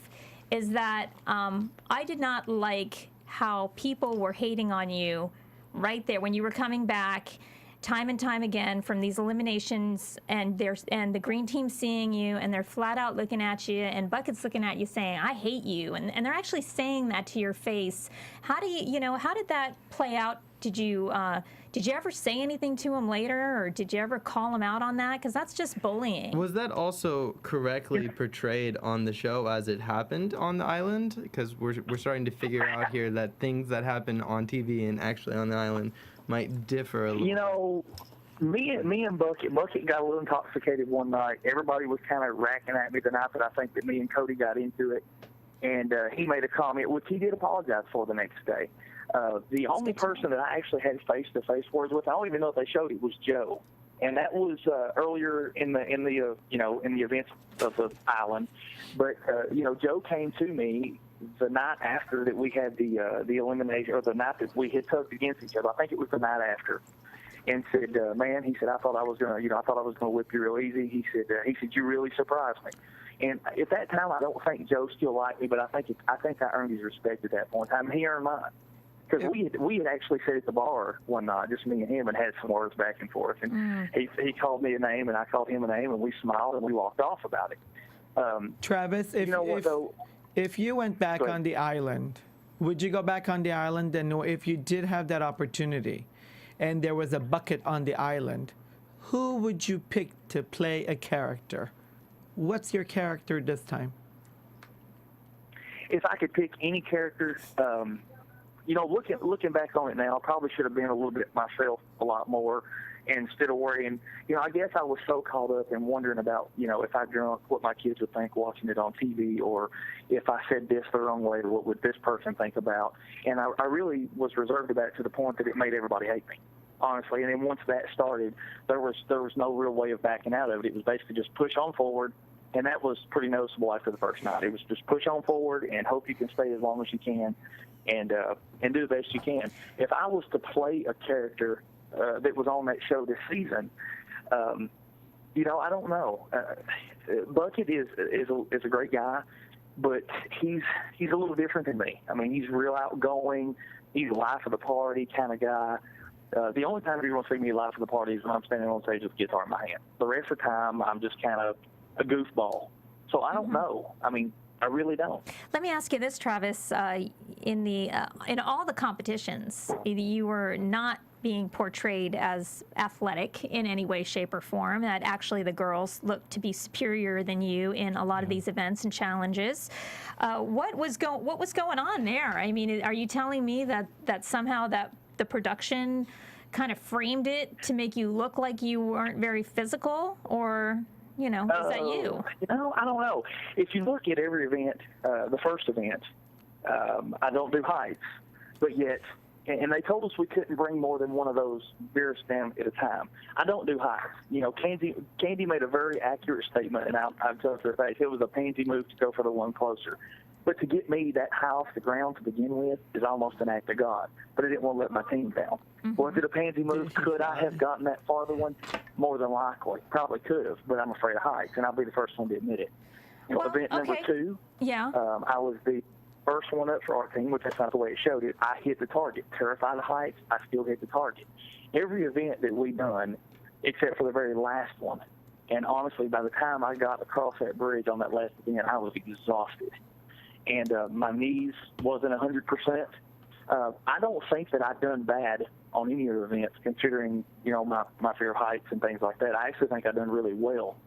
is that I did not like how people were hating on you right there when you were coming back time and time again from these eliminations, and the green team seeing you, and they're flat out looking at you, and Bucket's looking at you saying, I hate you, and they're actually saying that to your face. How did that play out? Did you ever say anything to him later, or did you ever call him out on that? Because that's just bullying. Was that also correctly portrayed on the show as it happened on the island? Because we're starting to figure out here that things that happen on TV and actually on the island might differ a little. You know, me and Bucket got a little intoxicated one night. Everybody was kind of racking at me the night that I think that me and Cody got into it. And he made a comment, which he did apologize for the next day. The only person that I actually had face-to-face words with, I don't even know if they showed it, was Joe. And that was earlier in the events of the island. But Joe came to me the night after that we had the elimination, or the night that we had tugged against each other. I think it was the night after, and said, "Man," he said, "I thought I was gonna whip you real easy." He said, "You really surprised me." And at that time, I don't think Joe still liked me, but I think I earned his respect at that point in time, and he earned mine. Because we had actually sat at the bar one night, just me and him, and had some words back and forth. And he called me a name, and I called him a name, and we smiled, and we walked off about it. Travis, if you went back on the island, would you go back on the island? And if you did have that opportunity, and there was a Bucket on the island, who would you pick to play a character? What's your character this time? If I could pick any character, looking back on it now, I probably should have been a little bit myself a lot more, instead of worrying. I guess I was so caught up in wondering about, if I drunk, what my kids would think watching it on TV, or if I said this the wrong way, what would this person think about? And I really was reserved about it to the point that it made everybody hate me, honestly. And then once that started, there was no real way of backing out of it. It was basically just push on forward. And that was pretty noticeable after the first night. It was just push on forward and hope you can stay as long as you can, and do the best you can. If I was to play a character that was on that show this season, I don't know. Bucket is a great guy, but he's a little different than me. I mean, he's real outgoing. He's a life of the party kind of guy. The only time you're going to see me live for the party is when I'm standing on stage with a guitar in my hand. The rest of the time, I'm just kind of a goofball. So I don't know. I mean, I really don't. Let me ask you this, Travis. In all the competitions, you were not being portrayed as athletic in any way, shape, or form, that actually the girls look to be superior than you in a lot of these events and challenges. What was going on there? I mean, are you telling me that somehow that the production kind of framed it to make you look like you weren't very physical, or, is that you? I don't know. If you look at every event, the first event, I don't do heights, but yet, and they told us we couldn't bring more than one of those beer stands at a time. I don't do heights. Candy made a very accurate statement, and I've told her face, it was a pansy move to go for the one closer. But to get me that high off the ground to begin with is almost an act of God. But I didn't want to let my team down. Was it a pansy move? Could I have gotten that farther one? More than likely. Probably could have, but I'm afraid of heights, and I'll be the first one to admit it. Event number 2, I was the first one up for our team, which that's not the way it showed it. I hit the target. Terrified of heights, I still hit the target. Every event that we done, except for the very last one, and honestly, by the time I got across that bridge on that last event, I was exhausted. And my knees wasn't 100%. I don't think that I've done bad on any of the events, considering, my fear of heights and things like that. I actually think I've done really well.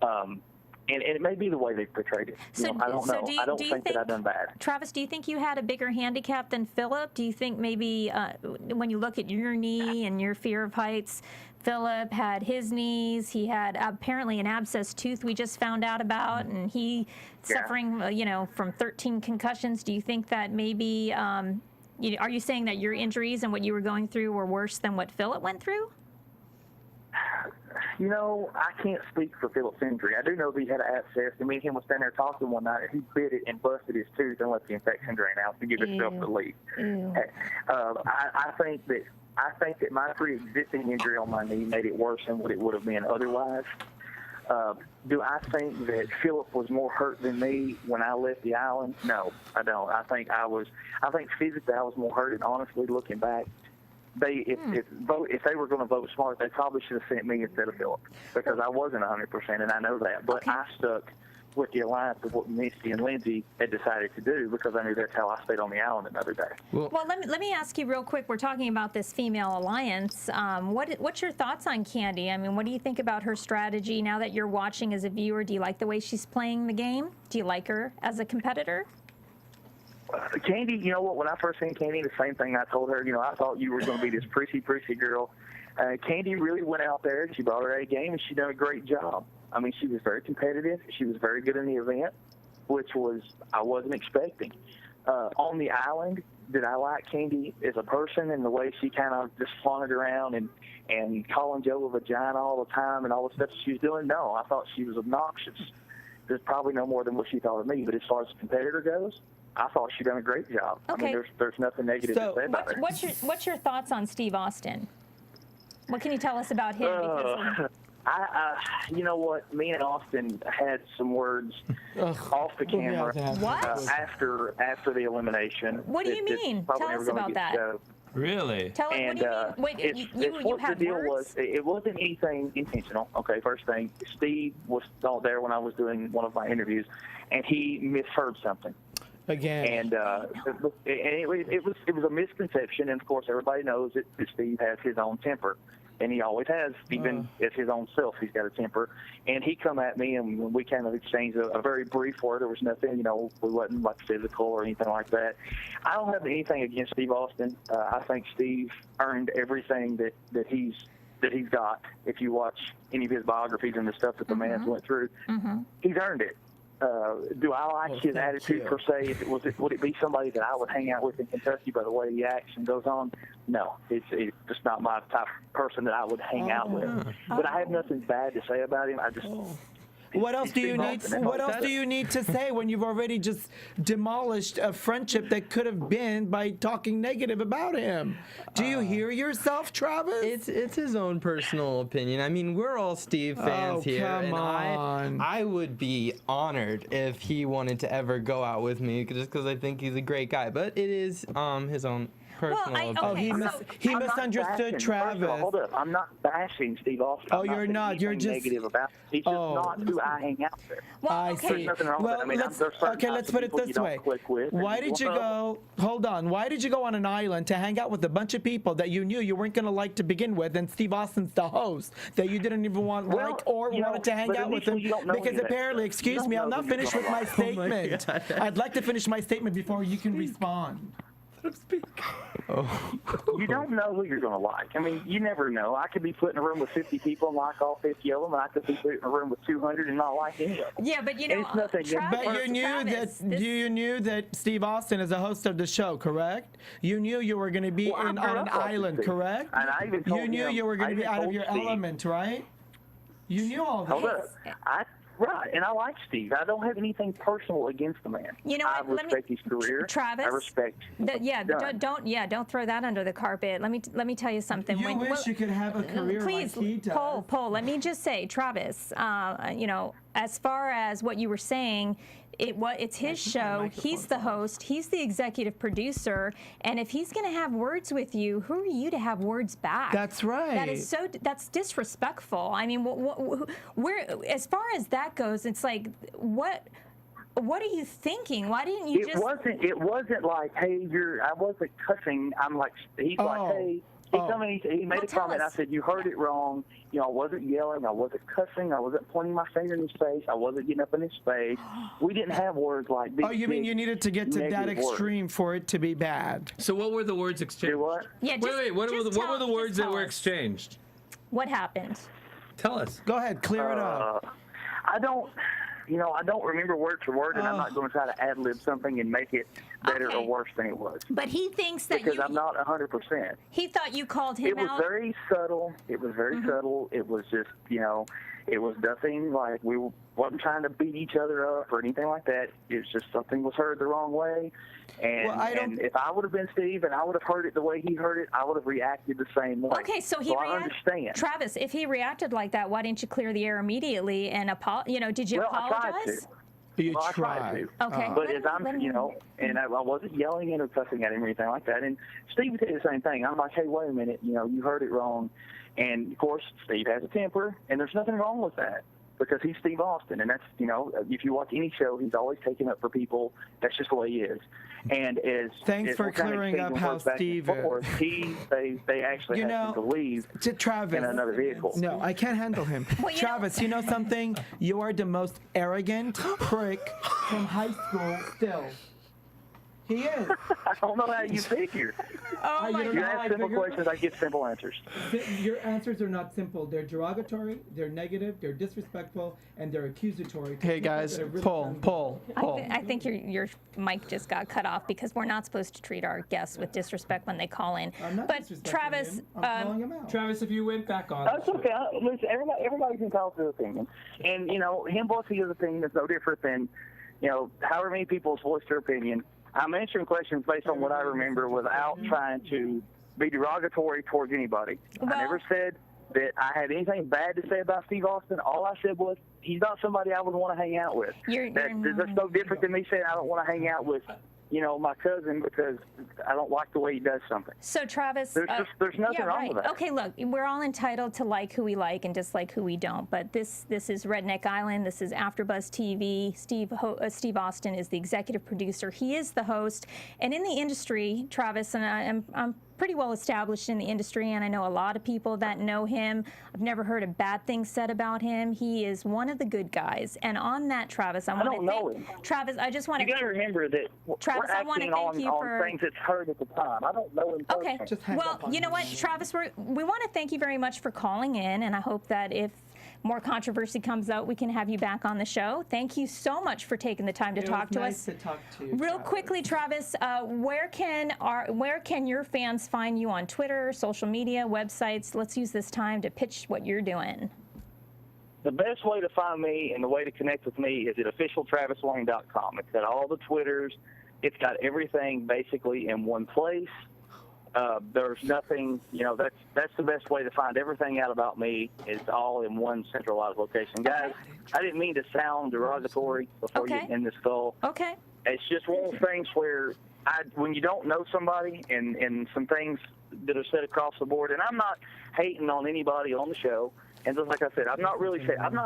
And it may be the way they portrayed it. I don't know. I don't think that I've done bad. Travis, do you think you had a bigger handicap than Philip? Do you think maybe when you look at your knee and your fear of heights, Philip had his knees. He had apparently an abscessed tooth we just found out about, and he suffering, from 13 concussions. Do you think that maybe, are you saying that your injuries and what you were going through were worse than what Philip went through? I can't speak for Philip's injury. I do know that he had an abscess, and me and him was standing there talking one night, and he bit it and busted his tooth and let the infection drain out to give himself relief. I think that my pre-existing injury on my knee made it worse than what it would have been otherwise. Do I think that Philip was more hurt than me when I left the island? No, I don't. I think physically I was more hurt, and honestly, looking back, if they were going to vote smart, they probably should have sent me instead of Philip, because I wasn't 100%, and I know that. But I stuck with the alliance of what Misty and Lindsay had decided to do, because I knew that's how I stayed on the island another day. Well, let me ask you real quick. We're talking about this female alliance. What's your thoughts on Candy? I mean, what do you think about her strategy now that you're watching as a viewer? Do you like the way she's playing the game? Do you like her as a competitor? Candy, you know what? When I first seen Candy, the same thing I told her. I thought you were going to be this prissy girl. Candy really went out there, and she brought her A game, and she done a great job. I mean, she was very competitive. She was very good in the event, which I wasn't expecting. On the island, did I like Candy as a person and the way she kind of just flaunted around and calling Joe a vagina all the time and all the stuff she was doing? No, I thought she was obnoxious. There's probably no more than what she thought of me, but as far as the competitor goes, I thought she done a great job. Okay. I mean, there's nothing negative to say about her. What's your thoughts on Steve Austin? What can you tell us about him? You know what? Me and Austin had some words off the camera after the elimination. What do you mean? Tell us about that. Really? Tell us, what do you mean? Wait, you had the deal words? It wasn't anything intentional. Okay, first thing, Steve was not there when I was doing one of my interviews, and he misheard something. Again. And it was a misconception, and of course everybody knows that Steve has his own temper, and he always has, even as his own self, he's got a temper. And he come at me, and we kind of exchanged a very brief word. There was nothing, we wasn't like physical or anything like that. I don't have anything against Steve Austin. I think Steve earned everything that he's got. If you watch any of his biographies and the stuff that the man's went through, he's earned it. Do I like his attitude per se? Would it be somebody that I would hang out with in Kentucky by the way he acts and goes on? No, it's just not my type of person that I would hang out with. But I have nothing bad to say about him. I just. What else do you need? What else do you need to say when you've already just demolished a friendship that could have been by talking negative about him? Do you hear yourself, Travis? It's his own personal opinion. I mean, we're all Steve fans here, come and I would be honored if he wanted to ever go out with me, just because I think he's a great guy. But it is his own personal opinion. He misunderstood Travis. Hold up, I'm not bashing Steve Austin. Oh, you're not. You're just negative about. He's just not who I hang out with. Well, I okay. see. There's nothing wrong with it. I mean, let's there's certain okay. types Let's of put it people this you don't way. click with, and Why did you go? Hold on. Why did you go on an island to hang out with a bunch of people that you knew you weren't going to like to begin with, and Steve Austin's the host that you didn't even want Well, like or you know, wanted to hang but out with him initially you don't know because any of that apparently, stuff. excuse You me, don't I'm know not who you're finished with gonna my like. statement. I'd like to finish my statement before you can respond. You don't know who you're going to like. I mean, you never know. I could be put in a room with 50 people and like all 50 of them, and I could be put in a room with 200 and not like any of them. Yeah, but you And know, it's nothing against But you knew Travis, that this- you knew that Steve Austin is a host of the show, correct? You knew you were going to be Well, I on grew an up watching island, Steve. correct? And I even told You knew him- you were going I to be even out of told your Steve. element, right? You knew all Hold this. up. Right, and I like Steve. I don't have anything personal against the man. You know I what? Let me- respect his career. Travis, I respect. Don't throw that under the carpet. Let me tell you something. You wish you could have a career Please, like he does. Paul, let me just say, Travis, you know, as far as what you were saying, it's his show. He's the host. He's the executive producer. And if he's going to have words with you, who are you to have words back? That's right. That's disrespectful. I mean, where as far as that goes, it's like, what are you thinking? Why didn't you just? It wasn't like, hey, I wasn't cussing. I'm like, he's like, hey. He made a tell comment. us. I said, you heard it wrong. You know, I wasn't yelling. I wasn't cussing. I wasn't pointing my finger in his face. I wasn't getting up in his face. We didn't have words like this. Oh, you mean you needed to get to that extreme for it to be bad? So what were the words exchanged? Do what? Yeah, Wait, what were the words that were exchanged? What happened? Tell us. Go ahead, clear it up. I don't remember word for word, and I'm not going to try to ad-lib something and make it better Okay. or worse than it was. But he thinks that Because I'm not 100%. he thought you called him It was out. very subtle. It was very subtle. It was just, it was nothing like we wasn't trying to beat each other up or anything like that. It's just something was heard the wrong way. And, and if I would have been Steve and I would have heard it the way he heard it, I would have reacted the same way. Okay, so he I understand. Travis, if he reacted like that, why didn't you clear the air immediately and did you Well, I tried apologize? to. You Well, I tried tried. to. Okay. But as I'm, and I wasn't yelling at or cussing at him or anything like that. And Steve did the same thing. I'm like, hey, wait a minute, you heard it wrong. And of course, Steve has a temper, and there's nothing wrong with that because he's Steve Austin. And that's, if you watch any show, he's always taking up for people. That's just the way he is. And Thanks as for we're kind of clearing up exchanging how words back and Steve forth, they actually had to leave to Travis, in another vehicle. No, I can't handle him. Travis, you know something? You are the most arrogant prick from high school still. He is. I don't know how you figure. Oh my You ask simple questions, I get simple answers. Your answers are not simple. They're derogatory, they're negative, they're disrespectful, and they're accusatory. Hey guys, pull. I think your mic just got cut off because we're not supposed to treat our guests with disrespect when they call in. I'm not But disrespecting Travis, him. I'm calling him out. Travis, if you went back on. That's okay. Listen, everybody can call their opinion. And, him voicing his opinion is no different than, however many people voice their opinion. I'm answering questions based on what I remember without trying to be derogatory towards anybody. Well- I never said that I had anything bad to say about Steve Austin. All I said was he's not somebody I would want to hang out with. That's no different than me saying I don't want to hang out with, my cousin because I don't like the way he does something. So Travis, There's nothing wrong with that. Okay, look, we're all entitled to like who we like and dislike who we don't. But this is Redneck Island. This is AfterBuzz TV. Steve Austin is the executive producer. He is the host. And in the industry, Travis, and I'm pretty well established in the industry, and I know a lot of people that know him. I've never heard a bad thing said about him. He is one of the good guys. And on that, Travis, I don't know him. Travis, I just want You got to remember that Travis, we're I wanna acting thank you on for- things that's heard at the time. I don't know him personally. Okay. Well, you know what, Travis, we want to thank you very much for calling in, and I hope that if more controversy comes out, we can have you back on the show. Thank you so much for taking the time to talk to us. To talk to you, Real Travis. quickly, Travis, where can your fans find you on Twitter, social media, websites? Let's use this time to pitch what you're doing. The best way to find me and the way to connect with me is at officialtraviswayne.com. It's got all the Twitters. It's got everything basically in one place. There's nothing, that's the best way to find everything out about me. It's all in one centralized location. Guys, I didn't mean to sound derogatory before you end this call. Okay. It's just one of those things where when you don't know somebody and some things that are said across the board, and I'm not hating on anybody on the show. And just like I said, I've not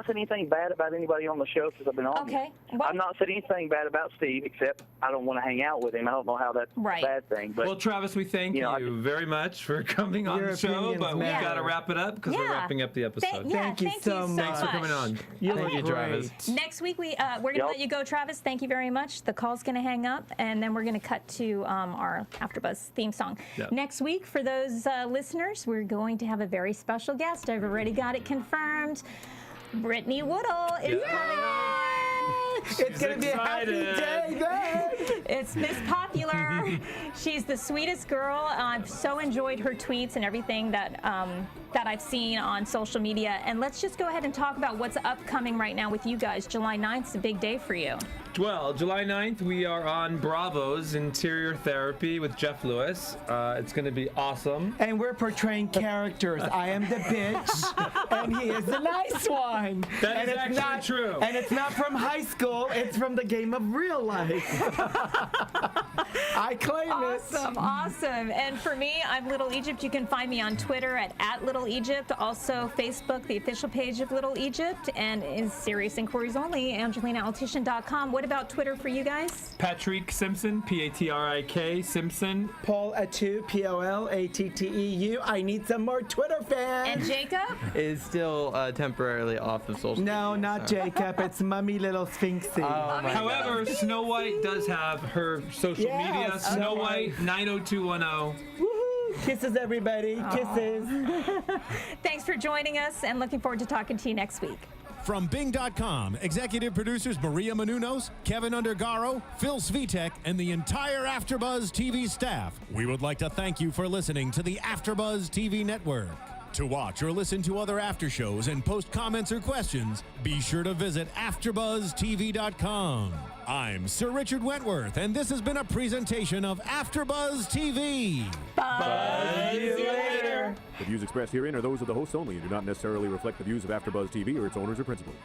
said anything bad about anybody on the show since I've been on. Okay. Here. Well, I've not said anything bad about Steve, except I don't want to hang out with him. I don't know how that's Right. a bad thing. But Well, Travis, we thank You know, you very much for coming on Your the show, opinions but we've matter. got to wrap it up because we're Yeah. wrapping up the episode. Thank you so much. Thanks for coming on. You Thank look you, Travis. great. Next week we're going to let you go, Travis. Thank you very much. The call's going to hang up, and then we're going to cut to our AfterBuzz theme song. Yep. Next week, for those listeners, we're going to have a very special guest. I've already got it confirmed. Brittany Woodall is coming on. It's going to be a happy day then. It's Miss Popular. She's the sweetest girl. I've so enjoyed her tweets and everything that I've seen on social media. And let's just go ahead and talk about what's upcoming right now with you guys. July 9th is a big day for you. Well, July 9th, we are on Bravo's Interior Therapy with Jeff Lewis. It's going to be awesome. And we're portraying characters. I am the bitch, and he is the nice one. That and is it's actually not, true. And it's not from high school. It's from the game of real life. I claim Awesome, awesome. And for me, I'm Little Egypt. You can find me on Twitter at Little Egypt. Also, Facebook, the official page of Little Egypt. And in serious inquiries only, AngelinaAltishin.com. What about Twitter for you guys? Patrik Simpson, Patrik Simpson. it. Paul Atteu, P-O-L-A-T-T-E-U. I need some more Twitter fans. And Jacob? Is still temporarily off of social No, media, not so. Jacob. It's Mummy Little Sphinxy. Oh my However, Snow White does have her social Yes, media. okay. Snow White 90210. Woohoo! Kisses, everybody. Kisses. Thanks for joining us, and looking forward to talking to you next week. From Bing.com, executive producers Maria Menounos, Kevin Undergaro, Phil Svitek, and the entire AfterBuzz TV staff, we would like to thank you for listening to the AfterBuzz TV network. To watch or listen to other after shows and post comments or questions, be sure to visit AfterBuzzTV.com. I'm Sir Richard Wentworth, and this has been a presentation of AfterBuzz TV. See you later. The views expressed herein are those of the hosts only and do not necessarily reflect the views of AfterBuzz TV or its owners or principals.